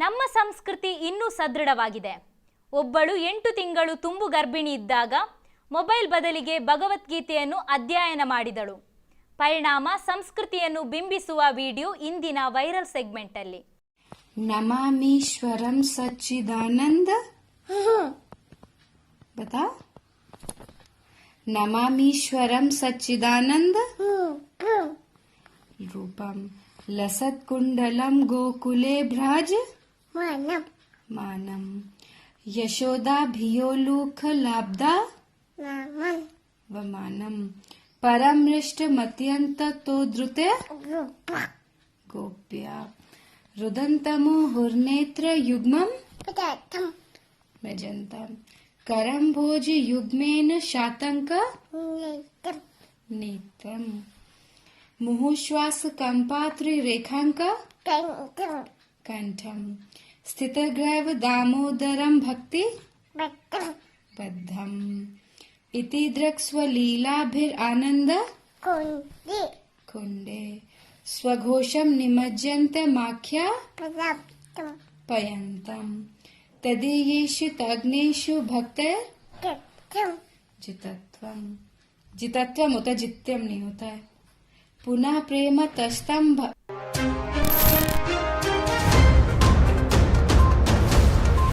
ನಮ್ಮ ಸಂಸ್ಕೃತಿ ಇನ್ನೂ ಸದೃಢವಾಗಿದೆ. ಒಬ್ಬಳು 8 ತಿಂಗಳು ತುಂಬು ಗರ್ಭಿಣಿ ಇದ್ದಾಗ ಮೊಬೈಲ್ ಬದಲಿಗೆ ಭಗವದ್ಗೀತೆಯನ್ನು ಅಧ್ಯಯನ ಮಾಡಿದಳು. ಪರಿಣಾಮ ಸಂಸ್ಕೃತಿಯನ್ನು ಬಿಂಬಿಸುವ ವಿಡಿಯೋ ಇಂದಿನ ವೈರಲ್ ಸೆಗ್ಮೆಂಟ್ ಅಲ್ಲಿ. ನಮಾಮೀಶ್ವರಂ ಸಚ್ಚಿದಾನಂದ ಬತಾ ನಮಾಮೀಶ್ವರಂ ಸಚ್ಚಿದಾನಂದ ರೂಪಂ ಲಸತ್ಕುಂಡಲಂ ಗೋಕುಲೆ ಭ್ರಾಜ ಮಾನಂ ಯಶೋದಾಭಿಯೋಲೂಖಲಾಬ್ಧಾ ವಮಾನಂ ಪರಮೃಷ್ಟಮತ್ಯಂತತೋದ್ರುತೆ ಗೋಪ್ಯ ರುದಂತಮೋ ಹುರ್ನೇತ್ರ ಯುಗ್ಮಂ ವ್ರಜಂತಂ ಕರಂಭೋಜ ಯುಗ್ಮೇನ ಶಾತಂಕ ನೇತ್ರಂ ಮುಹುಶ್ವಾಸ ಕಂಪಾತ್ರಿ ರೇಖಾಂಕ ಕಂಠಂ ಸ್ಥಿತಗ್ರೈವ ದಾಮೋದರಂ ಭಕ್ತಿ ಬದ್ಧಂ ಇತಿ ದೃಕ್ಸ್ವಲೀಲಾಭಿರಾನಂದ ಕುಂಡೆ ಸ್ವಘೋಷಂ ನಿಮಜ್ಜಂತೆ ಮಾಖ್ಯಾ ಪಯಂತಂ तदीयेषु तग्नेषु भक्ते जितत्वम जितत्वम होता है, जित्यम नहीं होता है. पुनः प्रेम तस्तम